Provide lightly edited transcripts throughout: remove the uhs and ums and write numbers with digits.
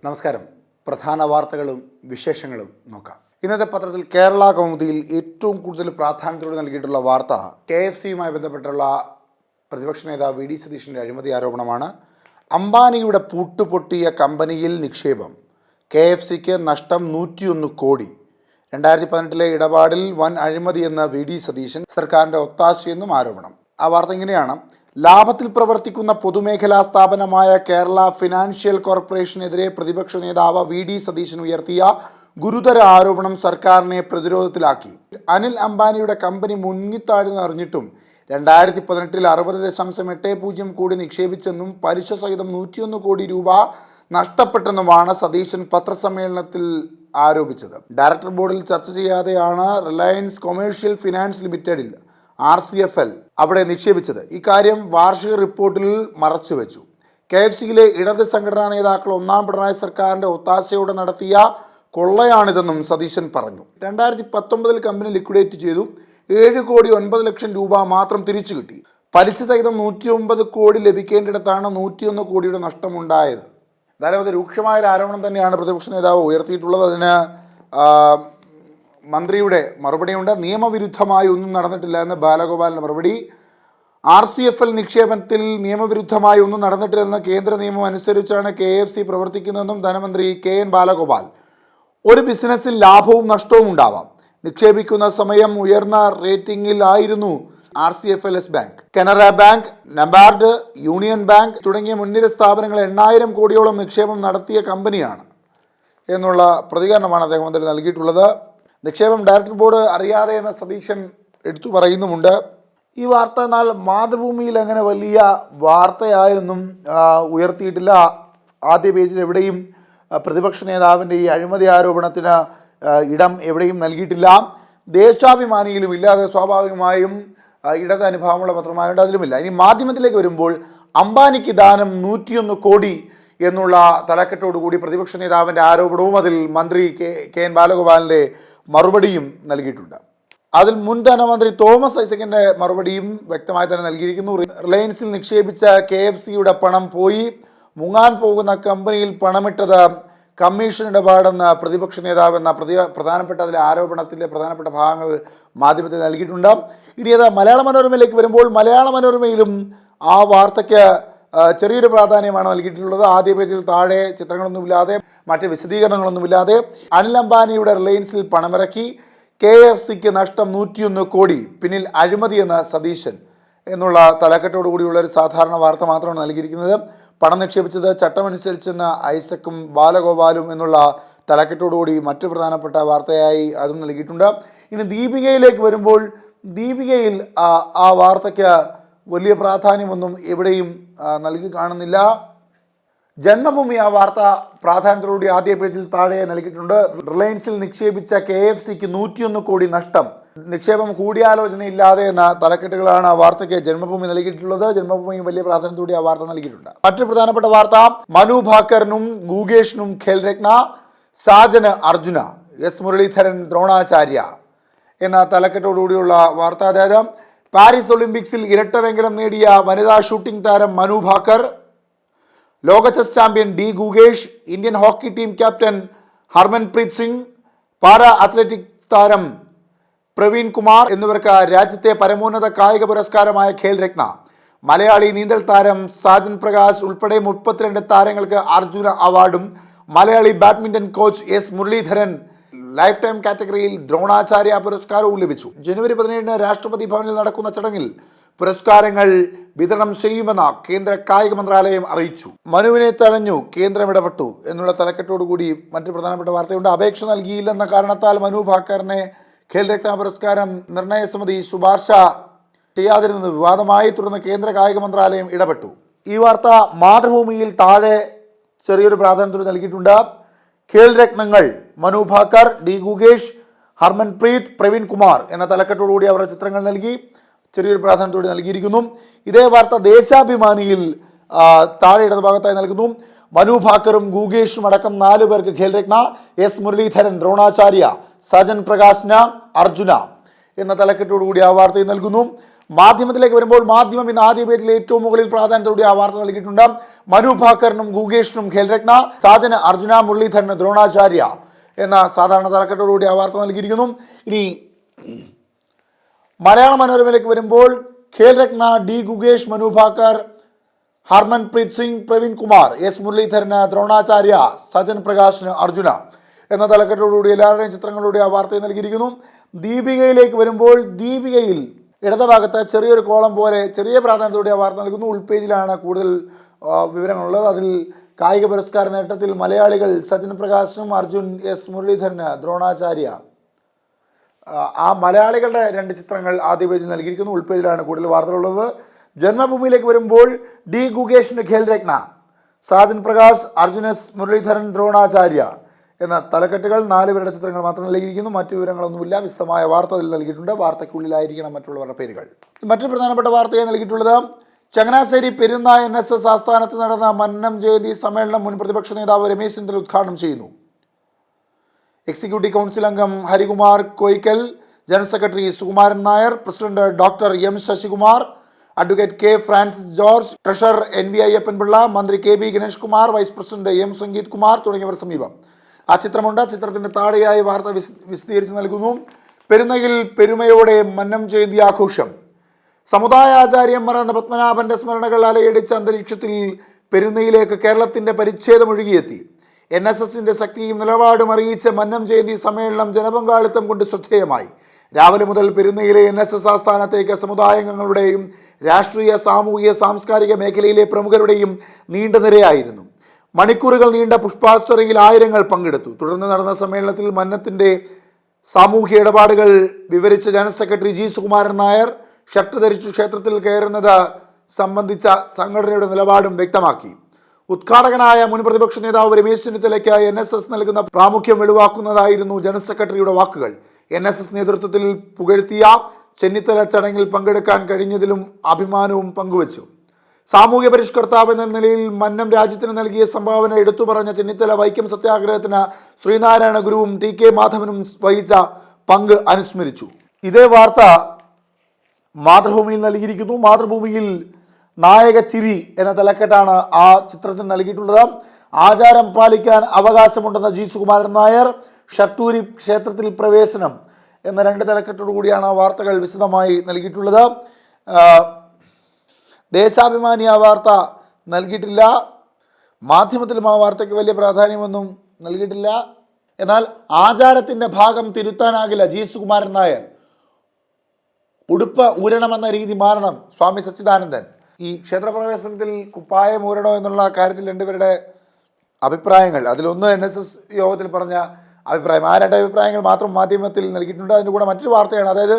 നമസ്കാരം. പ്രധാന വാർത്തകളും വിശേഷങ്ങളും നോക്കാം. ഇന്നത്തെ പത്രത്തിൽ കേരള കൗമുദിയിൽ ഏറ്റവും കൂടുതൽ പ്രാധാന്യത്തോടെ നൽകിയിട്ടുള്ള വാർത്ത KFCയുമായി ബന്ധപ്പെട്ടുള്ള പ്രതിപക്ഷ നേതാവ് വി ഡി സതീശൻ്റെ അഴിമതി ആരോപണമാണ്. അംബാനിയുടെ പൂട്ടുപൊട്ടിയ കമ്പനിയിൽ നിക്ഷേപം, KFCക്ക് നഷ്ടം 101 കോടി. 2018 ഇടപാടിൽ വൻ അഴിമതിയെന്ന വി ഡി സതീശൻ, സർക്കാരിൻ്റെ ഒത്താശയെന്നും ആരോപണം. ആ വാർത്ത ഇങ്ങനെയാണ്: ലാഭത്തിൽ പ്രവർത്തിക്കുന്ന പൊതുമേഖലാ സ്ഥാപനമായ കേരള ഫിനാൻഷ്യൽ കോർപ്പറേഷനെതിരെ പ്രതിപക്ഷ നേതാവ് വി ഡി സതീശൻ ഉയർത്തിയ ഗുരുതര ആരോപണം സർക്കാരിനെ പ്രതിരോധത്തിലാക്കി. അനിൽ അംബാനിയുടെ കമ്പനി മുങ്ങിത്താഴ്ന്നറിഞ്ഞിട്ടും 2018 60.80 കോടി നിക്ഷേപിച്ചെന്നും പലിശ സഹിതം 101 കോടി രൂപ നഷ്ടപ്പെട്ടെന്നുമാണ് സതീശൻ പത്രസമ്മേളനത്തിൽ ആരോപിച്ചത്. ഡയറക്ടർ ബോർഡിൽ ചർച്ച ചെയ്യാതെയാണ് റിലയൻസ് കൊമേഴ്ഷ്യൽ ഫിനാൻസ് ലിമിറ്റഡിൽ RCFL അവിടെ നിക്ഷേപിച്ചത്. ഇക്കാര്യം വാർഷിക റിപ്പോർട്ടിൽ മറച്ചുവെച്ചു. KFCയിലെ ഇടത് സംഘടനാ നേതാക്കൾ ഒന്നാം പിണറായി സർക്കാരിൻ്റെ ഒത്താശയോടെ നടത്തിയ കൊള്ളയാണിതെന്നും സതീശൻ പറഞ്ഞു. 2019 കമ്പനി ലിക്വിഡേറ്റ് ചെയ്തു. 7,09,00,000 രൂപ മാത്രം തിരിച്ചു കിട്ടി. പലിശ സഹിതം 109 കോടി ലഭിക്കേണ്ടിടത്താണ് 101 കോടിയുടെ നഷ്ടമുണ്ടായത്. എന്തായാലും അത് രൂക്ഷമായൊരു ആരോപണം തന്നെയാണ് പ്രതിപക്ഷ നേതാവ് ഉയർത്തിയിട്ടുള്ളത്. അതിന് മന്ത്രിയുടെ മറുപടിയുണ്ട്. നിയമവിരുദ്ധമായി ഒന്നും നടന്നിട്ടില്ല എന്ന് ബാലഗോപാലിൻ്റെ മറുപടി. RCFL നിക്ഷേപത്തിൽ നിയമവിരുദ്ധമായി ഒന്നും നടന്നിട്ടില്ലെന്ന് കേന്ദ്ര നിയമം അനുസരിച്ചാണ് KFC പ്രവർത്തിക്കുന്നതെന്നും ധനമന്ത്രി KN ബാലഗോപാൽ. ഒരു ബിസിനസ്സിൽ ലാഭവും നഷ്ടവും ഉണ്ടാവാം. നിക്ഷേപിക്കുന്ന സമയം ഉയർന്ന റേറ്റിംഗിൽ ആയിരുന്നു RCFL bank, Canara bank, NABARD, union bank തുടങ്ങിയ മുൻനിര സ്ഥാപനങ്ങൾ 8,000 കോടിയോളം നിക്ഷേപം നടത്തിയ കമ്പനിയാണ് എന്നുള്ള പ്രതികരണമാണ് അദ്ദേഹം അതിൽ നൽകിയിട്ടുള്ളത്. നിക്ഷേപം ഡയറക്ടർ ബോർഡ് അറിയാതെ എന്ന സതീശൻ എടുത്തു പറയുന്നുമുണ്ട്. ഈ വാർത്ത എന്നാൽ മാതൃഭൂമിയിൽ അങ്ങനെ വലിയ വാർത്തയായൊന്നും ഉയർത്തിയിട്ടില്ല. ആദ്യ പേജിൽ എവിടെയും പ്രതിപക്ഷ നേതാവിൻ്റെ ഈ അഴിമതി ആരോപണത്തിന് ഇടം എവിടെയും നൽകിയിട്ടില്ല. ദേശാഭിമാനിയിലും ഇല്ലാതെ സ്വാഭാവികമായും ഇടത് അനുഭാവമുള്ള പത്രമായതുകൊണ്ട് അതിലുമില്ല. ഇനി മാധ്യമത്തിലേക്ക് വരുമ്പോൾ അംബാനിക്ക് ദാനം 101 കോടി എന്നുള്ള തലക്കെട്ടോടുകൂടി പ്രതിപക്ഷ നേതാവിൻ്റെ ആരോപണവും അതിൽ മന്ത്രി KN ബാലഗോപാലിൻ്റെ മറുപടിയും നൽകിയിട്ടുണ്ട്. അതിൽ മുൻ ധനമന്ത്രി തോമസ് ഐസക്കിൻ്റെ മറുപടിയും വ്യക്തമായി തന്നെ നൽകിയിരിക്കുന്നു. റിലയൻസിൽ നിക്ഷേപിച്ച KFCയുടെ പണം പോയി, മുങ്ങാൻ പോകുന്ന കമ്പനിയിൽ പണമിട്ടത് കമ്മീഷൻ ഇടപാടെന്ന് പ്രതിപക്ഷ നേതാവ് എന്ന പ്രധാനപ്പെട്ട അതിലെ ആരോപണത്തിൻ്റെ പ്രധാനപ്പെട്ട ഭാഗങ്ങൾ മാധ്യമത്തിൽ നൽകിയിട്ടുണ്ട്. ഇനി അത് മലയാള മനോരമയിലേക്ക് വരുമ്പോൾ മലയാള മനോരമയിലും ആ വാർത്തയ്ക്ക് ചെറിയൊരു പ്രാധാന്യമാണ് നൽകിയിട്ടുള്ളത്. ആദ്യ പേജിൽ താഴെ ചിത്രങ്ങളൊന്നുമില്ലാതെ മറ്റ് വിശദീകരണങ്ങളൊന്നുമില്ലാതെ അനിൽ അംബാനിയുടെ റിലയൻസിൽ പണമിറക്കി, KFCക്ക് നഷ്ടം 101 കോടി, പിന്നിൽ അഴിമതി എന്ന സതീശൻ എന്നുള്ള തലക്കെട്ടോടു കൂടിയുള്ള ഒരു സാധാരണ വാർത്ത മാത്രമാണ് നൽകിയിരിക്കുന്നത്. പണം നിക്ഷേപിച്ചത് ചട്ടമനുസരിച്ചെന്ന് ഐസക്കും ബാലഗോപാലും എന്നുള്ള തലക്കെട്ടോടുകൂടി മറ്റു പ്രധാനപ്പെട്ട വാർത്തയായി അതും നൽകിയിട്ടുണ്ട്. ഇനി ദീപികയിലേക്ക് വരുമ്പോൾ ദീപികയിൽ ആ വാർത്തയ്ക്ക് വലിയ പ്രാധാന്യമൊന്നും എവിടെയും നൽകി കാണുന്നില്ല. ജന്മഭൂമി ആ വാർത്ത പ്രാധാന്യത്തോടുകൂടി ആദ്യ പേജിൽ താഴെ നൽകിയിട്ടുണ്ട്. റിലയൻസിൽ നിക്ഷേപിച്ച KFCക്ക് 101 കോടി നഷ്ടം, നിക്ഷേപം കൂടിയാലോചനയില്ലാതെ എന്ന തലക്കെട്ടുകളാണ് ആ വാർത്തയ്ക്ക് ജന്മഭൂമി നൽകിയിട്ടുള്ളത്. ജന്മഭൂമി വലിയ പ്രാധാന്യത്തോടെ ആ വാർത്ത നൽകിയിട്ടുണ്ട്. മറ്റൊരു പ്രധാനപ്പെട്ട വാർത്ത മനു ഭാക്കറിനും ഗൂഗേഷിനും ഖേൽരത്ന, സാജന് അർജുന, S മുരളീധരൻ ദ്രോണാചാര്യ എന്ന തലക്കെട്ടോടുകൂടിയുള്ള വാർത്ത. അതായത് പാരീസ് ഒളിമ്പിക്സിൽ ഇരട്ട വെങ്കലം നേടിയ വനിതാ ഷൂട്ടിംഗ് താരം മനു ഭാക്കർ, ലോക chess champion D Gukesh, Indian hockey team captain Harmanpreet Singh, para athletic താരം പ്രവീൺ കുമാർ എന്നിവർക്ക് രാജ്യത്തെ പരമോന്നത കായിക പുരസ്കാരമായ ഖേൽരത്ന, മലയാളി നീന്തൽ താരം സാജൻ പ്രകാശ് ഉൾപ്പെടെ 32 താരങ്ങൾക്ക് അർജുന അവാർഡും Malayali badminton coach S Muraleedharan life time കാറ്റഗറിയിൽ ദ്രോണാചാര്യ പുരസ്കാരവും ലഭിച്ചു. ജനുവരി 17 രാഷ്ട്രപതി ഭവനിൽ നടക്കുന്ന ചടങ്ങിൽ പുരസ്കാരങ്ങൾ വിതരണം ചെയ്യുമെന്ന് കേന്ദ്ര കായിക മന്ത്രാലയം അറിയിച്ചു. മനുവിനെ തഴഞ്ഞു, കേന്ദ്രം ഇടപെട്ടു എന്നുള്ള തലക്കെട്ടോടുകൂടി മറ്റു പ്രധാനപ്പെട്ട വാർത്തയുണ്ട്. അപേക്ഷ നൽകിയില്ലെന്ന കാരണത്താൽ മനു ഭാക്കറിനെ ഖേൽരത്ന പുരസ്കാരം നിർണയ സമിതി ശുപാർശ ചെയ്യാതിരുന്നത് വിവാദമായി. തുടർന്ന് കേന്ദ്ര കായിക മന്ത്രാലയം ഇടപെട്ടു. ഈ വാർത്ത മാതൃഭൂമിയിൽ താഴെ ചെറിയൊരു പ്രാധാന്യത്തോടെ നൽകിയിട്ടുണ്ട്. ഖേൽരത്നങ്ങൾ മനു ഭാക്കർ, D ഗുഗേഷ്, ഹർമൻപ്രീത്, പ്രവീൺ കുമാർ എന്ന തലക്കെട്ടോടുകൂടി അവരുടെ ചിത്രങ്ങൾ നൽകി ചെറിയൊരു പ്രാധാന്യത്തോടെ നൽകിയിരിക്കുന്നു. ഇതേ വാർത്ത ദേശാഭിമാനിയിൽ താഴെ ഇടതുഭാഗത്തായി നൽകുന്നു. മനു ഭാക്കറും ഗുഗേഷും അടക്കം 4 പേർക്ക് ഖേൽരത്ന, S മുരളീധരൻ ദ്രോണാചാര്യ, സജൻ പ്രകാശിന് അർജുന എന്ന തലക്കെട്ടോടുകൂടി ആ വാർത്തയിൽ നൽകുന്നു. മാധ്യമത്തിലേക്ക് വരുമ്പോൾ മാധ്യമം ഇന്ന് ആദ്യ പേജിൽ ഏറ്റവും മുകളിൽ പ്രാധാന്യത്തോടെ ആ വാർത്ത നൽകിയിട്ടുണ്ട്. മനു ഭാക്കറിനും ഗുഗേഷിനും ഖേൽരത്ന, സാജന് അർജുന, മുരളീധരന് ദ്രോണാചാര്യ എന്ന സാധാരണ തലക്കെട്ടോടുകൂടി ആ വാർത്ത നൽകിയിരിക്കുന്നു. ഇനി മലയാള മനോരമയിലേക്ക് വരുമ്പോൾ ഖേൽരത്ന, ഡി ഗുഗേഷ്, മനു ഭാക്കർ, ഹർമൻപ്രീത് സിംഗ്, പ്രവീൺ കുമാർ, എസ് മുരളീധരന് ദ്രോണാചാര്യ, സജൻ പ്രകാശിന് അർജുന എന്ന തലക്കെട്ടോടുകൂടി എല്ലാവരുടെയും ചിത്രങ്ങളോടെ ആ വാർത്തയെ നൽകിയിരിക്കുന്നു. ദീപികയിലേക്ക് വരുമ്പോൾ ദീപികയിൽ ഇടതുഭാഗത്ത് ചെറിയൊരു കോളം പോലെ ചെറിയ പ്രാധാന്യത്തോടെ ആ വാർത്ത നൽകുന്നു. ഉൾപേജിലാണ് കൂടുതൽ വിവരങ്ങളുള്ളത്. അതിൽ കായിക പുരസ്കാര നേട്ടത്തിൽ മലയാളികൾ സജൻ പ്രകാശിനും അർജുൻ, എസ് മുരളീധരന് ദ്രോണാചാര്യ. ആ മലയാളികളുടെ 2 ചിത്രങ്ങൾ ആദ്യ പേജിൽ നൽകിയിരിക്കുന്നു. ഉൾപേജിലാണ് കൂടുതൽ വാർത്തകളുള്ളത്. ജന്മഭൂമിയിലേക്ക് വരുമ്പോൾ ഡി ഗുഗേഷിന് ഖേൽരത്ന, സാജൻ പ്രകാശ്, അർജുൻ, എസ് മുരളീധരൻ, ദ്രോണാചാര്യ എന്ന തലക്കെട്ടുകൾ 4 പേരുടെ ചിത്രങ്ങൾ മാത്രം നൽകിയിരിക്കുന്നു. മറ്റു വിവരങ്ങളൊന്നുമില്ല. വിശദമായ വാർത്ത അതിൽ നൽകിയിട്ടുണ്ട്. വാർത്തയ്ക്കുള്ളിലായിരിക്കണം മറ്റുള്ളവരുടെ പേരുകൾ. മറ്റൊരു പ്രധാനപ്പെട്ട വാർത്തയായി നൽകിയിട്ടുള്ളത് ചങ്ങനാശ്ശേരി പെരുന്ന NSS ആസ്ഥാനത്ത് നടന്ന മന്നം ജയന്തി സമ്മേളനം മുൻ പ്രതിപക്ഷ നേതാവ് രമേശ് ചെന്നിത്തല ഉദ്ഘാടനം ചെയ്യുന്നു. എക്സിക്യൂട്ടീവ് കൗൺസിൽ അംഗം Harikumar Koyikkal, general secretary Sukumaran Nair, president doctor M Sasikumar, advocate K Francis George, treasurer NV Ayyappanpillai, മന്ത്രി KB Ganesh Kumar, vice president M Sangeeth Kumar തുടങ്ങിയവർ സമീപം. ആ ചിത്രമുണ്ട്. ചിത്രത്തിന്റെ താഴെയായി വാർത്ത വിശദീകരിച്ച് നൽകുന്നു. പെരുന്നയിൽ പെരുമയോടെ മന്നം ജയന്തി ആഘോഷം. സമുദായ ആചാര്യന്മാർ എന്ന പത്മനാഭന്റെ സ്മരണകൾ അലയടിച്ച അന്തരീക്ഷത്തിൽ പെരുന്നയിലേക്ക് കേരളത്തിന്റെ പരിച്ഛേദം ഒഴുകിയെത്തി. NSSന്റെ ശക്തിയും നിലപാടും അറിയിച്ച മന്നം ജയന്തി സമ്മേളനം ജനപങ്കാളിത്തം കൊണ്ട് ശ്രദ്ധേയമായി. രാവിലെ മുതൽ പെരുന്നയിലെ NSS ആസ്ഥാനത്തേക്ക് സമുദായാംഗങ്ങളുടെയും രാഷ്ട്രീയ, സാമൂഹിക, സാംസ്കാരിക മേഖലയിലെ പ്രമുഖരുടെയും നീണ്ട നിരയായിരുന്നു. മണിക്കൂറുകൾ നീണ്ട പുഷ്പാർച്ചനയിൽ ആയിരങ്ങൾ പങ്കെടുത്തു. തുടർന്ന് നടന്ന സമ്മേളനത്തിൽ മന്നത്തിന്റെ സാമൂഹ്യ ഇടപാടുകൾ വിവരിച്ച general secretary G Sukumaran Nair shirt ധരിച്ചു ക്ഷേത്രത്തിൽ കയറുന്നത് സംബന്ധിച്ച സംഘടനയുടെ നിലപാടും വ്യക്തമാക്കി. ഉദ്ഘാടകനായ മുൻ പ്രതിപക്ഷ നേതാവ് രമേശ് ചെന്നിത്തലയ്ക്ക് NSS നൽകുന്ന പ്രാമുഖ്യം വെളിവാക്കുന്നതായിരുന്നു ജനറൽ സെക്രട്ടറിയുടെ വാക്കുകൾ. NSS നേതൃത്വത്തിൽ പുകഴ്ത്തിയ ചെന്നിത്തല ചടങ്ങിൽ പങ്കെടുക്കാൻ കഴിഞ്ഞതിലും അഭിമാനവും പങ്കുവച്ചു. സാമൂഹ്യ പരിഷ്കർത്താവ് എന്ന നിലയിൽ മന്നം രാജ്യത്തിന് നൽകിയ സംഭാവന എടുത്തു പറഞ്ഞ ചെന്നിത്തല വൈക്കം സത്യാഗ്രഹത്തിന് ശ്രീനാരായണ ഗുരുവും TK മാധവനും വഹിച്ച പങ്ക് അനുസ്മരിച്ചു. ഇതേ വാർത്ത മാതൃഭൂമിയിൽ നൽകിയിരിക്കുന്നു. മാതൃഭൂമിയിൽ നായക ചിരി എന്ന തലക്കെട്ടാണ് ആ ചിത്രത്തിന് നൽകിയിട്ടുള്ളത്. ആചാരം പാലിക്കാൻ അവകാശമുണ്ടെന്ന G സുകുമാരൻ നായർ, ഷട്ടൂരി ക്ഷേത്രത്തിൽ പ്രവേശനം എന്ന 2 തലക്കെട്ടോടു കൂടിയാണ് വാർത്തകൾ വിശദമായി നൽകിയിട്ടുള്ളത്. ദേശാഭിമാനി ആ വാർത്ത നൽകിയിട്ടില്ല. മാധ്യമത്തിലും ആ വാർത്തയ്ക്ക് വലിയ പ്രാധാന്യമൊന്നും നൽകിയിട്ടില്ല. എന്നാൽ ആചാരത്തിൻ്റെ ഭാഗം തിരുത്താനാകില്ല G സുകുമാരൻ നായർ. ഉടുപ്പ് ഊരണമെന്ന രീതി മാറണം സ്വാമി സച്ചിദാനന്ദൻ. ഈ ക്ഷേത്രപ്രവേശനത്തിൽ കുപ്പായം ഊരണോ എന്നുള്ള കാര്യത്തിൽ 2 പേരുടെ അഭിപ്രായങ്ങൾ, അതിലൊന്ന് NSS യോഗത്തിൽ പറഞ്ഞ അഭിപ്രായം. ആ 2 അഭിപ്രായങ്ങൾ മാത്രം മാധ്യമത്തിൽ നൽകിയിട്ടുണ്ട്. അതിൻ്റെ കൂടെ മറ്റൊരു വാർത്തയാണ്, അതായത്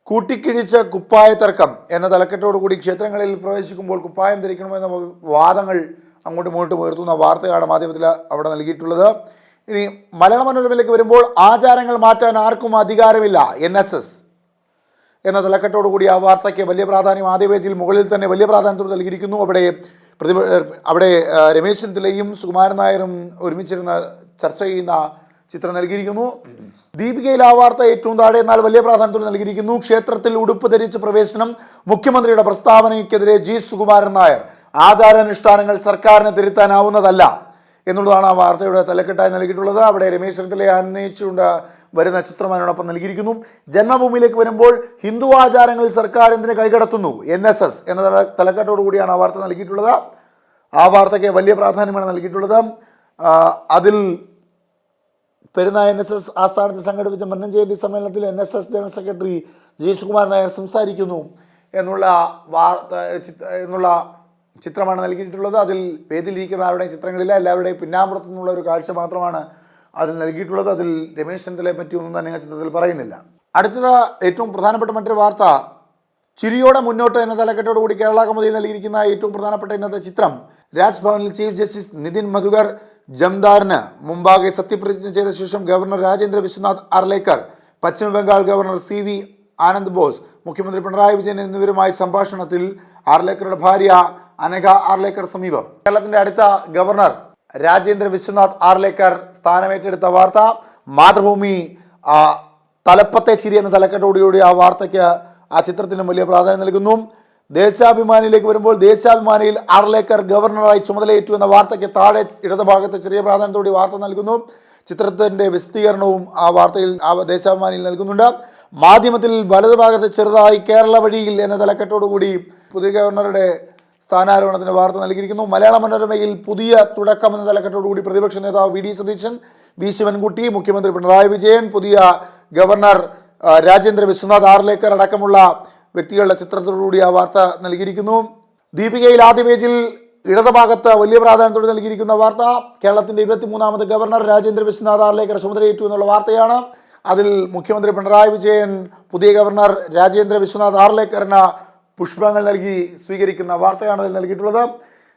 കൂട്ടിക്കിഴിച്ച കുപ്പായ തർക്കം എന്ന തലക്കെട്ടോടുകൂടി ക്ഷേത്രങ്ങളിൽ പ്രവേശിക്കുമ്പോൾ കുപ്പായം ധരിക്കണമെന്ന വാദങ്ങൾ അങ്ങോട്ടും ഇങ്ങോട്ടും ഉയർത്തുന്ന വാർത്തയാണ് മാധ്യമത്തിൽ അവിടെ നൽകിയിട്ടുള്ളത്. ഇനി മലയാള മനോരമയിലേക്ക് വരുമ്പോൾ ആചാരങ്ങൾ മാറ്റാൻ ആർക്കും അധികാരമില്ല NSS എന്ന തലക്കെട്ടോടുകൂടി ആ വാർത്തയ്ക്ക് വലിയ പ്രാധാന്യം ആദ്യ പേജിൽ മുകളിൽ തന്നെ വലിയ പ്രാധാന്യത്തോട് നൽകിയിരിക്കുന്നു. അവിടെ രമേശ് ചെന്നിത്തലയും സുകുമാരൻ നായരും ഒരുമിച്ചിരുന്ന് ചർച്ച ചെയ്യുന്ന ചിത്രം നൽകിയിരിക്കുന്നു. ദീപികയിൽ ആ വാർത്ത ഏറ്റവും താഴെ എന്നാൽ വലിയ പ്രാധാന്യത്തോടെ നൽകിയിരിക്കുന്നു. ക്ഷേത്രത്തിൽ ഉടുപ്പ് ധരിച്ച് പ്രവേശനം, മുഖ്യമന്ത്രിയുടെ പ്രസ്താവനയ്ക്കെതിരെ G സുകുമാരൻ നായർ. ആചാരാനുഷ്ഠാനങ്ങൾ സർക്കാരിന് തിരുത്താനാവുന്നതല്ല എന്നുള്ളതാണ് ആ വാർത്തയുടെ തലക്കെട്ടായി നൽകിയിട്ടുള്ളത്. അവിടെ രമേശ് ചെന്നിത്തലയെ അന്വേഷിച്ചുകൊണ്ട് വരുന്ന ചിത്രം അതിനോടൊപ്പം നൽകിയിരിക്കുന്നു. ജന്മഭൂമിയിലേക്ക് വരുമ്പോൾ ഹിന്ദു ആചാരങ്ങളിൽ സർക്കാർ എന്തിന് കൈകടത്തുന്നു NSS എന്ന തലക്കെട്ടോടു കൂടിയാണ് ആ വാർത്ത നൽകിയിട്ടുള്ളത്. ആ വാർത്തയ്ക്ക് വലിയ പ്രാധാന്യമാണ് നൽകിയിട്ടുള്ളത്. അതിൽ പെരുന്ന NSS ആസ്ഥാനത്ത് സംഘടിപ്പിച്ച മന്നം ജയന്തി സമ്മേളനത്തിൽ NSS general secretary G Sukumaran Nair സംസാരിക്കുന്നു എന്നുള്ള ചിത്രമാണ് നൽകിയിട്ടുള്ളത്. അതിൽ വേദിയിലിരിക്കുന്ന ആരുടെയും ചിത്രങ്ങളില്ല, എല്ലാവരുടെയും പിന്നാമ്പുറത്തു നിന്നുള്ള ഒരു കാഴ്ച മാത്രമാണ് അതിൽ നൽകിയിട്ടുള്ളത്. അതിൽ രമേശ് ചെന്നിത്തലയെ പറ്റിയൊന്നും തന്നെ ചിത്രത്തിൽ പറയുന്നില്ല. അടുത്തത് ഏറ്റവും പ്രധാനപ്പെട്ട മറ്റൊരു വാർത്ത, ചിരിയോടെ മുന്നോട്ട് എന്ന തലക്കെട്ടോടുകൂടി കേരള കൗമുദിയിൽ നൽകിയിരിക്കുന്ന ഏറ്റവും പ്രധാനപ്പെട്ട ഇന്നത്തെ ചിത്രം, രാജ്ഭവനിൽ ചീഫ് ജസ്റ്റിസ് നിതിൻ മധുകർ ജംദാറിന് മുമ്പാകെ സത്യപ്രതിജ്ഞ ചെയ്ത ശേഷം governor Rajendra Vishwanath Arlekar, Paschimabangal governor CV Anand Bose, മുഖ്യമന്ത്രി പിണറായി വിജയൻ എന്നിവരുമായി സംഭാഷണത്തിൽ ആർലേക്കറുടെ ഭാര്യ അനഘ ആർലേക്കർ സമീപം. കേരളത്തിന്റെ അടുത്ത ഗവർണർ രാജേന്ദ്ര വിശ്വനാഥ് ആർലേക്കർ സ്ഥാനമേറ്റെടുത്ത വാർത്ത. മാതൃഭൂമി തലപ്പത്തെ ചിരി എന്ന തലക്കെട്ടോടുകൂടി ആ വാർത്തയ്ക്ക് ആ ചിത്രത്തിനും വലിയ പ്രാധാന്യം നൽകുന്നു. ദേശാഭിമാനിയിലേക്ക് വരുമ്പോൾ ദേശാഭിമാനിയിൽ ആർലേക്കർ ഗവർണറായി ചുമതലയേറ്റു എന്ന വാർത്തയ്ക്ക് താഴെ ഇടതുഭാഗത്ത് ചെറിയ പ്രാധാന്യത്തോടെ വാർത്ത നൽകുന്നു. ചിത്രത്തിൻ്റെ വിശദീകരണവും ആ വാർത്തയിൽ ദേശാഭിമാനിയിൽ നൽകുന്നുണ്ട്. മാധ്യമത്തിൽ വലതുഭാഗത്ത് ചെറുതായി കേരള വഴിയിൽ എന്ന തലക്കെട്ടോടുകൂടി പുതിയ ഗവർണറുടെ സ്ഥാനാരോഹണത്തിന് വാർത്ത നൽകിയിരിക്കുന്നു. മലയാള മനോരമയിൽ പുതിയ തുടക്കം എന്ന തലക്കെട്ടോടുകൂടി പ്രതിപക്ഷ നേതാവ് V D Satheesan, V Sivankutty, മുഖ്യമന്ത്രി പിണറായി വിജയൻ, പുതിയ ഗവർണർ രാജേന്ദ്ര വിശ്വനാഥ് ആർലേക്കർ അടക്കമുള്ള വ്യക്തികളുടെ ചിത്രത്തോടുകൂടി ആ വാർത്ത നൽകിയിരിക്കുന്നു. ദീപികയിൽ ആദ്യ പേജിൽ ഇടതുഭാഗത്ത് വലിയ പ്രാധാന്യത്തോടെ നൽകിയിരിക്കുന്ന വാർത്ത കേരളത്തിന്റെ 23ാമത് ഗവർണർ രാജേന്ദ്ര വിശ്വനാഥ് ആർലേക്കർ ചുമതലയേറ്റു എന്നുള്ള വാർത്തയാണ്. അതിൽ മുഖ്യമന്ത്രി പിണറായി വിജയൻ പുതിയ ഗവർണർ രാജേന്ദ്ര വിശ്വനാഥ് ആർലേക്കറിന് പുഷ്പങ്ങൾ നൽകി സ്വീകരിക്കുന്ന വാർത്തയാണ് അതിൽ നൽകിയിട്ടുള്ളത്.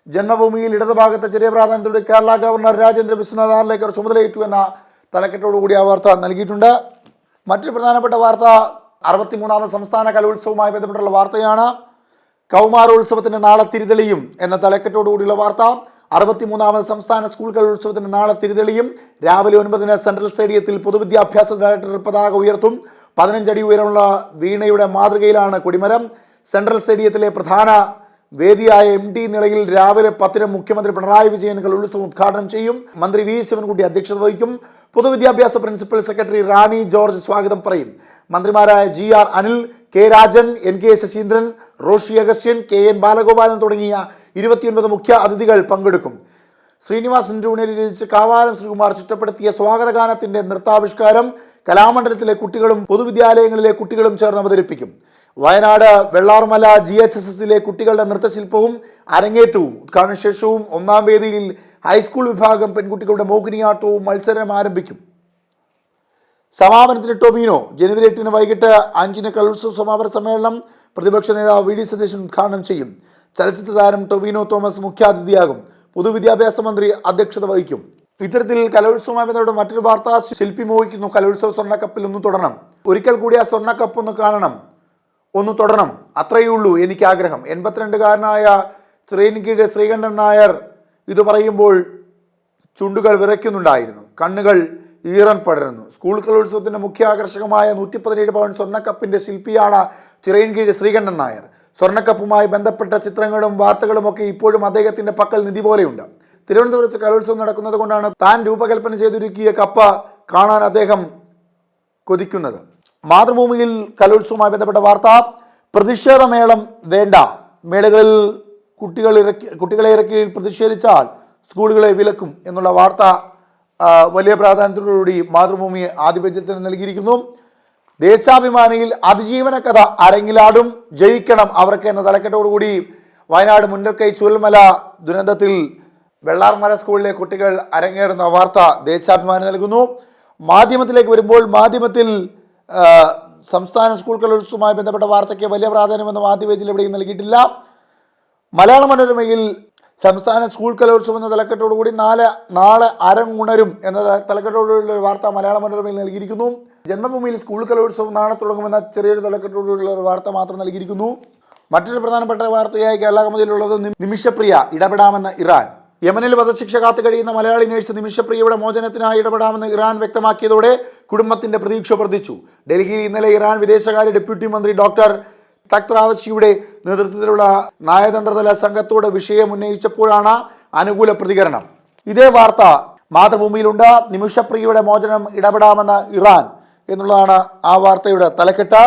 ജന്മഭൂമിയിൽ ഇടതുഭാഗത്ത് ചെറിയ പ്രാധാന്യത്തോടെ കേരള ഗവർണർ രാജേന്ദ്ര വിശ്വനാഥ് ആർലേക്കർ ചുമതലയേറ്റു എന്ന തലക്കെട്ടോടുകൂടി ആ വാർത്ത നൽകിയിട്ടുണ്ട്. മറ്റൊരു പ്രധാനപ്പെട്ട വാർത്ത 63ാമത് സംസ്ഥാന കലോത്സവവുമായി ബന്ധപ്പെട്ടുള്ള വാർത്തയാണ്. കൗമാരോത്സവത്തിന് നാളെ തിരിതെളിയും എന്ന തലക്കെട്ടോടുകൂടിയുള്ള വാർത്ത. 63ാമത് സംസ്ഥാന സ്കൂൾ കലോത്സവത്തിന് നാളെ തിരിതെളിയും. രാവിലെ 9-ന് സെൻട്രൽ സ്റ്റേഡിയത്തിൽ പൊതുവിദ്യാഭ്യാസ ഡയറക്ടർ പതാക ഉയർത്തും. 15 അടി ഉയരമുള്ള വീണയുടെ മാതൃകയിലാണ് കൊടിമരം. സെൻട്രൽ സ്റ്റേഡിയത്തിലെ പ്രധാന വേദിയായ MT നിലയിൽ രാവിലെ 10-ന് മുഖ്യമന്ത്രി പിണറായി വിജയൻ കലോത്സവം ഉദ്ഘാടനം ചെയ്യും. മന്ത്രി വി ശിവൻകുട്ടി അധ്യക്ഷത വഹിക്കും. പൊതുവിദ്യാഭ്യാസ പ്രിൻസിപ്പൽ സെക്രട്ടറി റാണി ജോർജ് സ്വാഗതം പറയും. മന്ത്രിമാരായ GR Anil, K Rajan, NK Saseendran, Roshy Augustine, KN Balagopalan തുടങ്ങിയ 29 മുഖ്യ അതിഥികൾ പങ്കെടുക്കും. ശ്രീനിവാസൻ രൂണേരി രചിച്ച് കാവാലം ശ്രീകുമാർ ചിട്ടപ്പെടുത്തിയ സ്വാഗതഗാനത്തിന്റെ നൃത്താവിഷ്കാരം കലാമണ്ഡലത്തിലെ കുട്ടികളും പൊതുവിദ്യാലയങ്ങളിലെ കുട്ടികളും ചേർന്ന് അവതരിപ്പിക്കും. വയനാട് വെള്ളാർമല GHSSലെ കുട്ടികളുടെ നൃത്തശില്പവും അരങ്ങേറ്റവും ഉദ്ഘാടന ശേഷവും 1ാം വേദിയിൽ ഹൈസ്കൂൾ വിഭാഗം പെൺകുട്ടികളുടെ മോഹിനിയാട്ടവും മത്സരം ആരംഭിക്കും. സമാപനത്തിന് ടൊവിനോ. ജനുവരി 8-ന് വൈകിട്ട് 5-ന് കലോത്സവ സമാപന സമ്മേളനം പ്രതിപക്ഷ നേതാവ് വി ഡി സതീശൻ ഉദ്ഘാടനം ചെയ്യും. ചലച്ചിത്ര താരം ടൊവിനോ തോമസ് മുഖ്യാതിഥിയാകും. പൊതുവിദ്യാഭ്യാസ മന്ത്രി അധ്യക്ഷത വഹിക്കും. ഇത്തരത്തിൽ കലോത്സവവുമായി ബന്ധപ്പെട്ട മറ്റൊരു വാർത്ത. ശില്പി മോഹിക്കുന്നു, കലോത്സവ സ്വർണ്ണക്കപ്പിൽ ഒന്ന് തുടരണം. ഒരിക്കൽ കൂടി ആ സ്വർണ്ണക്കപ്പ് ഒന്ന് കാണണം, ഒന്ന് തൊടണം, അത്രയേ ഉള്ളൂ എനിക്ക് ആഗ്രഹം. 82-കാരനായ ചിറയൻകീഴ് ശ്രീകണ്ഠൻ നായർ ഇത് പറയുമ്പോൾ ചുണ്ടുകൾ വിറയ്ക്കുന്നുണ്ടായിരുന്നു, കണ്ണുകൾ ഈറൻ പടരുന്നു. സ്കൂൾ കലോത്സവത്തിന്റെ മുഖ്യ ആകർഷകമായ 117 പവൻ സ്വർണ്ണക്കപ്പിന്റെ ശില്പിയാണ് ചിറയൻകീഴ് ശ്രീകണ്ഠൻ നായർ. സ്വർണ്ണക്കപ്പുമായി ബന്ധപ്പെട്ട ചിത്രങ്ങളും വാർത്തകളും ഒക്കെ ഇപ്പോഴും അദ്ദേഹത്തിന്റെ പക്കൽ നിധി പോലെയുണ്ട്. തിരുവനന്തപുരത്ത് കലോത്സവം നടക്കുന്നത് കൊണ്ടാണ് താൻ രൂപകൽപ്പന ചെയ്തൊരുക്കിയ കപ്പ കാണാൻ അദ്ദേഹം കൊതിക്കുന്നത്. മാതൃഭൂമിയിൽ കലോത്സവവുമായി ബന്ധപ്പെട്ട വാർത്ത. പ്രതിഷേധമേളം വേണ്ട, മേളകളിൽ കുട്ടികളെ ഇറക്കി പ്രതിഷേധിച്ചാൽ സ്കൂളുകളെ വിലക്കും എന്നുള്ള വാർത്ത വലിയ പ്രാധാന്യത്തോടുകൂടി മാതൃഭൂമി ആദ്യ പേജിൽ തന്നെ നൽകിയിരിക്കുന്നു. ദേശാഭിമാനിയിൽ അതിജീവന കഥ അരങ്ങിലാടും, ജയിക്കണം അവർക്ക് എന്ന തലക്കെട്ടോടുകൂടി വയനാട് മുണ്ടക്കൈ ചൂരൽമല ദുരന്തത്തിൽ വെള്ളാർമല സ്കൂളിലെ കുട്ടികൾ അരങ്ങേറുന്ന വാർത്ത ദേശാഭിമാനി നൽകുന്നു. മാധ്യമത്തിലേക്ക് വരുമ്പോൾ മാധ്യമത്തിൽ സംസ്ഥാന സ്കൂൾ കലോത്സവവുമായി ബന്ധപ്പെട്ട വാർത്തയ്ക്ക് വലിയ പ്രാധാന്യമൊന്നും ആദ്യ പേജിൽ എവിടെയും നൽകിയിട്ടില്ല. മലയാള മനോരമയിൽ സംസ്ഥാന സ്കൂൾ കലോത്സവം എന്ന തലക്കെട്ടോടുകൂടി നാളെ അരങ്ങുണരും എന്ന തലക്കെട്ടോടുകൂടിയുള്ള ഒരു വാർത്ത മലയാള മനോരമയിൽ നൽകിയിരിക്കുന്നു. ജന്മഭൂമിയിൽ സ്കൂൾ കലോത്സവം നാളെ തുടങ്ങുമെന്ന ചെറിയൊരു തലക്കെട്ടോടുകൂടിയുള്ള ഒരു വാർത്ത മാത്രം നൽകിയിരിക്കുന്നു. മറ്റൊരു പ്രധാനപ്പെട്ട വാർത്തയായി കേരള കൗമുദിയിലുള്ളത് നിമിഷപ്രിയ ഇടപെടാമെന്ന് ഇറാൻ. യമനിൽ വധശിക്ഷ കാത്തു കഴിയുന്ന മലയാളി നേഴ്സ് നിമിഷപ്രിയയുടെ മോചനത്തിനായി ഇടപെടാമെന്ന് ഇറാൻ വ്യക്തമാക്കിയതോടെ കുടുംബത്തിന്റെ പ്രതീക്ഷ വർദ്ധിച്ചു. ഡൽഹിയിൽ ഇന്നലെ ഇറാൻ വിദേശകാര്യ ഡെപ്യൂട്ടി മന്ത്രി ഡോക്ടർ തക്റാവച്ചിയുടെ നേതൃത്വത്തിലുള്ള നയതന്ത്രതല സംഘത്തോട് വിഷയം ഉന്നയിച്ചപ്പോഴാണ് അനുകൂല പ്രതികരണം. ഇതേ വാർത്ത മാതൃഭൂമിയിലുണ്ട്. നിമിഷപ്രിയയുടെ മോചനം ഇടപെടാമെന്ന് ഇറാൻ എന്നുള്ളതാണ് ആ വാർത്തയുടെ തലക്കെട്ട്.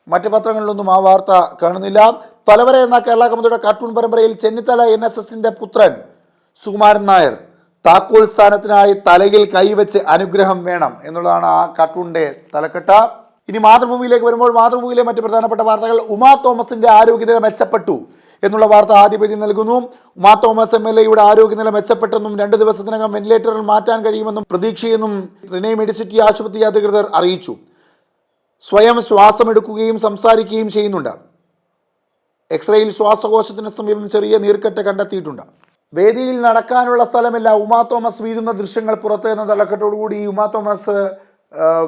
മറ്റ് പത്രങ്ങളിലൊന്നും ആ വാർത്ത കാണുന്നില്ല. തലവര എന്ന കേരള കൗമുദിയുടെ കാർട്ടൂൺ പരമ്പരയിൽ ചെന്നിത്തല NSSന്റെ പുത്രൻ സുകുമാരൻ നായർ താക്കോൽ സ്ഥാനത്തിനായി തലയിൽ കൈവച്ച് അനുഗ്രഹം വേണം എന്നുള്ളതാണ് ആ കാർട്ടൂണിന്റെ തലക്കെട്ട്. ഇനി മാതൃഭൂമിയിലേക്ക് വരുമ്പോൾ മാതൃഭൂമിയിലെ മറ്റ് പ്രധാനപ്പെട്ട വാർത്തകൾ. ഉമാ തോമസിന്റെ ആരോഗ്യനില മെച്ചപ്പെട്ടു എന്നുള്ള വാർത്ത ആദ്യ പേജിൽ നൽകുന്നു. ഉമാ തോമസ് MLAയുടെ ആരോഗ്യനില മെച്ചപ്പെട്ടെന്നും 2 ദിവസത്തിനകം വെന്റിലേറ്ററിൽ മാറ്റാൻ കഴിയുമെന്നും പ്രതീക്ഷയെന്നും റിനെ മെഡിസിറ്റി ആശുപത്രി അധികൃതർ അറിയിച്ചു. സ്വയം ശ്വാസമെടുക്കുകയും സംസാരിക്കുകയും ചെയ്യുന്നുണ്ട്. എക്സ്റേയിൽ ശ്വാസകോശത്തിന് സമീപം ചെറിയ നീർക്കെട്ട് കണ്ടെത്തിയിട്ടുണ്ട്. വേദിയിൽ നടക്കാനുള്ള സ്ഥലമില്ല, ഉമാ തോമസ് വീഴുന്ന ദൃശ്യങ്ങൾ പുറത്ത് എന്ന തലക്കെട്ടോടുകൂടി ഉമാ തോമസ്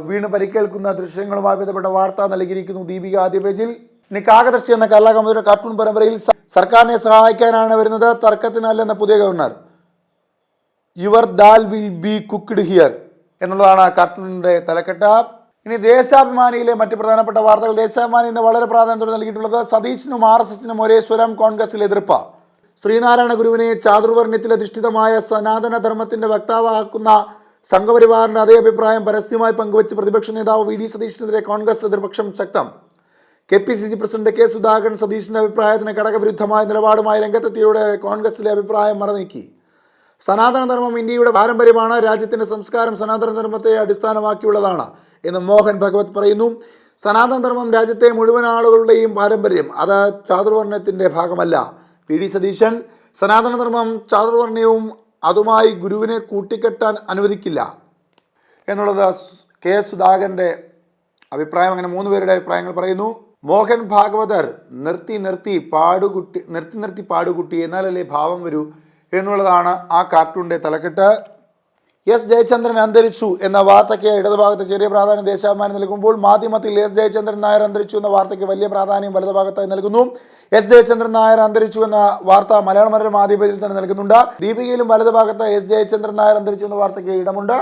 വീണ് പരിക്കേൽക്കുന്ന ദൃശ്യങ്ങളുമായി ബന്ധപ്പെട്ട വാർത്ത നൽകിയിരിക്കുന്നു ദീപിക ആദ്യ പേജിൽ. ഇനി കാകദർശി എന്ന കേരള കൗമുദിയുടെ കാർട്ടൂൺ പരമ്പരയിൽ സർക്കാരിനെ സഹായിക്കാനാണ് വരുന്നത്, തർക്കത്തിനല്ലെന്ന പുതിയ governor. Your dal will be cooked here എന്നുള്ളതാണ് കാർട്ടൂണിന്റെ തലക്കെട്ട്. ഇനി ദേശാഭിമാനിയിലെ മറ്റ് പ്രധാനപ്പെട്ട വാർത്തകൾ. ദേശാഭിമാനി ഇന്ന് വളരെ പ്രാധാന്യത്തോടെ നൽകിയിട്ടുള്ളത് സതീശിനും RSSനും ഒരേ സ്വരം, കോൺഗ്രസിൽ എതിർപ്പ്. ശ്രീനാരായണ ഗുരുവിനെ ചാതുർവർണ്ണയത്തിലധിഷ്ഠിതമായ സനാതന ധർമ്മത്തിന്റെ വക്താവാക്കുന്ന സംഘപരിവാറിന്റെ അതേ അഭിപ്രായം പരസ്യമായി പങ്കുവച്ച് പ്രതിപക്ഷ നേതാവ് VD സതീശിനെതിരെ കോൺഗ്രസ് എതിർപക്ഷം ശക്തം. KPCC പ്രസിഡന്റ് K സുധാകരൻ സതീശിന്റെ അഭിപ്രായത്തിന് ഘടകവിരുദ്ധമായ നിലപാടുമായി രംഗത്തെത്തിയതോടെ കോൺഗ്രസിലെ അഭിപ്രായം മറനീക്കി. സനാതനധർമ്മം ഇന്ത്യയുടെ പാരമ്പര്യമാണ്, രാജ്യത്തിന്റെ സംസ്കാരം സനാതനധർമ്മത്തെ അടിസ്ഥാനമാക്കിയുള്ളതാണ് എന്ന് മോഹൻ ഭഗവത് പറയുന്നു. സനാതനധർമ്മം രാജ്യത്തെ മുഴുവൻ ആളുകളുടെയും പാരമ്പര്യം, അത് ചാതുർവർണ്ണയത്തിന്റെ ഭാഗമല്ല. VD സതീശൻ സനാതനധർമ്മം ചാതുർവർണ്ണയവും അതുമായി ഗുരുവിനെ കൂട്ടിക്കെട്ടാൻ അനുവദിക്കില്ല എന്നുള്ളത് K സുധാകരൻ്റെ അഭിപ്രായം. അങ്ങനെ 3 പേരുടെ അഭിപ്രായങ്ങൾ പറയുന്നു. മോഹൻ ഭാഗവതർ നിർത്തി പാടുകുട്ടി എന്നാലല്ലേ ഭാവം വരൂ എന്നുള്ളതാണ് ആ കാർട്ടൂണിൻ്റെ തലക്കെട്ട്. S ജയചന്ദ്രൻ അന്തരിച്ചു എന്ന വാർത്തയ്ക്ക് ഇടതുഭാഗത്ത് ചെറിയ പ്രാധാന്യം ദേശാഭിമാനി നൽകുമ്പോൾ മാധ്യമത്തിൽ S ജയചന്ദ്രൻ നായർ അന്തരിച്ചു എന്ന വാർത്തയ്ക്ക് വലിയ പ്രാധാന്യം വലതുഭാഗത്തായി നൽകുന്നു. S ജയചന്ദ്രൻ നായർ അന്തരിച്ചു എന്ന വാർത്ത മലയാള മനോരമ ആദ്യപേജിൽ തന്നെ നൽകുന്നുണ്ട്. ദീപികയിലും വലതുഭാഗത്ത് S ജയചന്ദ്രൻ നായർ അന്തരിച്ചു എന്ന വാർത്തയ്ക്ക് ഇടമുണ്ട്.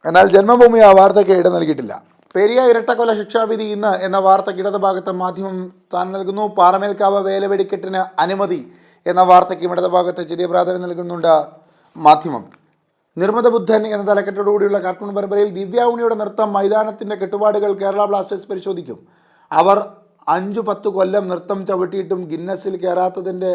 എന്നാൽ ജന്മഭൂമി ആ വാർത്തയ്ക്ക് ഇടം നൽകിയിട്ടില്ല. പെരിയ ഇരട്ടക്കൊല ശിക്ഷാവിധി ഇന്ന് എന്ന വാർത്തയ്ക്ക് ഇടതുഭാഗത്ത് മാധ്യമം സ്ഥാനം നൽകുന്നു. പാറമേൽക്കാവ് വേലവെടിക്കെട്ടിന് അനുമതി എന്ന വാർത്തയ്ക്ക് ഇടതുഭാഗത്ത് ചെറിയ പ്രാധാന്യം നൽകുന്നുണ്ട് മാധ്യമം. നിർമ്മിത ബുദ്ധൻ എന്ന തലക്കെട്ടോടുകൂടിയുള്ള കാർട്ടൂൺ പരമ്പരയിൽ ദിവ്യ ഉണ്ണിയുടെ നൃത്തം മൈതാനത്തിൻ്റെ കെട്ടുപാടുകൾ കേരള ബ്ലാസ്റ്റേഴ്സ് പരിശോധിക്കും. അവർ 5-10 കൊല്ലം നൃത്തം ചവിട്ടിയിട്ടും ഗിന്നസിൽ കയറാത്തതിൻ്റെ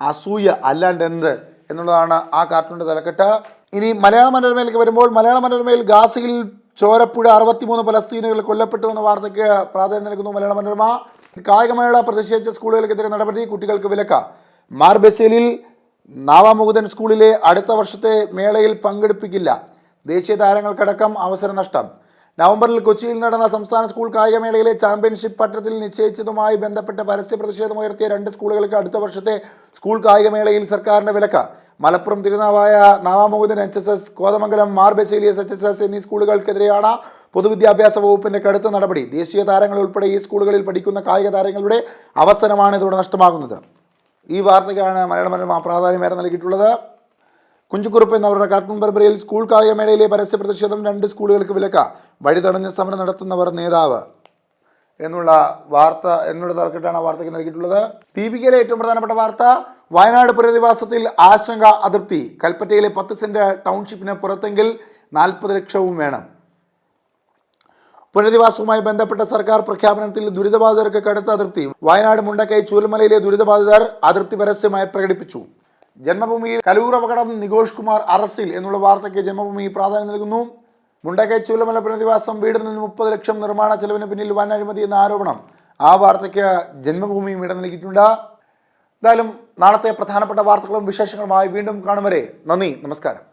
അസൂയ അല്ലാണ്ട് എന്ത് എന്നുള്ളതാണ് ആ കാർട്ടൂണിൻ്റെ തലക്കെട്ട്. ഇനി മലയാള മനോരമയിലേക്ക് വരുമ്പോൾ മലയാള മനോരമയിൽ ഗാസയിൽ ചോരപ്പുഴ 63 പലസ്തീനുകൾ കൊല്ലപ്പെട്ടു എന്ന വാർത്തയ്ക്ക് പ്രാധാന്യം നൽകുന്നു മലയാള മനോരമ. കായികമേള പ്രതിഷേധിച്ച സ്കൂളുകൾക്കെതിരെ നടപടി, കുട്ടികൾക്ക് വിലക്ക്. മാർബെസേലിൽ നാവാമുകുന്ദൻ സ്കൂളിലെ അടുത്ത വർഷത്തെ മേളയിൽ പങ്കെടുപ്പിക്കില്ല. ദേശീയ താരങ്ങൾക്കടക്കം അവസര നഷ്ടം. നവംബറിൽ കൊച്ചിയിൽ നടന്ന സംസ്ഥാന സ്കൂൾ കായികമേളയിലെ ചാമ്പ്യൻഷിപ്പ് പട്ടത്തിൽ നിശ്ചയിച്ചതുമായി ബന്ധപ്പെട്ട് പരസ്യ പ്രതിഷേധമുയർത്തിയ 2 സ്കൂളുകൾക്ക് അടുത്ത വർഷത്തെ സ്കൂൾ കായികമേളയിൽ സർക്കാരിൻ്റെ വിലക്ക്. മലപ്പുറം തിരുനാവായ നാവാമുകുന്ദൻ HSS, കോതമംഗലം മാർബെസേലിയസ് HSS എന്നീ സ്കൂളുകൾക്കെതിരെയാണ് പൊതുവിദ്യാഭ്യാസ വകുപ്പിൻ്റെ കടുത്ത നടപടി. ദേശീയ താരങ്ങൾ ഉൾപ്പെടെ ഈ സ്കൂളുകളിൽ പഠിക്കുന്ന കായിക താരങ്ങളുടെ അവസരമാണ് ഇതോടെ നഷ്ടമാകുന്നത്. ഈ വാർത്തയ്ക്കാണ് മലയാള മനോരമ പ്രാധാന്യമേറെ നൽകിയിട്ടുള്ളത്. കുഞ്ചുകുറുപ്പ് എന്നവരുടെ കാർട്ടൂൺ പരമ്പരയിൽ സ്കൂൾ കായികമേളയിലെ പരസ്യ പ്രതിഷേധം, 2 സ്കൂളുകൾക്ക് വിലക്ക്, വഴി തടഞ്ഞ് സമരം നടത്തുന്നവർ നേതാവ് എന്നുള്ള തലക്കെട്ടാണ് ആ വാർത്തയ്ക്ക് നൽകിയിട്ടുള്ളത്. ദീപികയിലെ ഏറ്റവും പ്രധാനപ്പെട്ട വാർത്ത വയനാട് പുനരധിവാസത്തിൽ ആശങ്ക, അതൃപ്തി. കൽപ്പറ്റയിലെ 10 സെന്റ് ടൗൺഷിപ്പിന് പുറത്തെങ്കിൽ 40 ലക്ഷവും വേണം. പുനരധിവാസവുമായി ബന്ധപ്പെട്ട സർക്കാർ പ്രഖ്യാപനത്തിൽ ദുരിതബാധിതർക്ക് കടുത്ത അതൃപ്തി. വയനാട് മുണ്ടക്കൈ ചൂരൽമലയിലെ ദുരിതബാധിതർ അതൃപ്തി പരസ്യമായി പ്രകടിപ്പിച്ചു. ജന്മഭൂമിയിൽ കലൂർ അപകടം, നികോഷ് കുമാർ അറസ്റ്റിൽ എന്നുള്ള വാർത്തയ്ക്ക് ജന്മഭൂമി പ്രാധാന്യം നൽകുന്നു. മുണ്ടക്കൈ ചൂരൽമല പുനരധിവാസം, വീടിൽ നിന്ന് 30 ലക്ഷം നിർമ്മാണ ചെലവിന് പിന്നിൽ വൻ അഴിമതി എന്ന ആരോപണം. ആ വാർത്തയ്ക്ക് ജന്മഭൂമിയും ഇടം നൽകിയിട്ടുണ്ട്. എന്തായാലും നാളത്തെ പ്രധാനപ്പെട്ട വാർത്തകളും വിശേഷങ്ങളുമായി വീണ്ടും കാണും വരെ നന്ദി, നമസ്കാരം.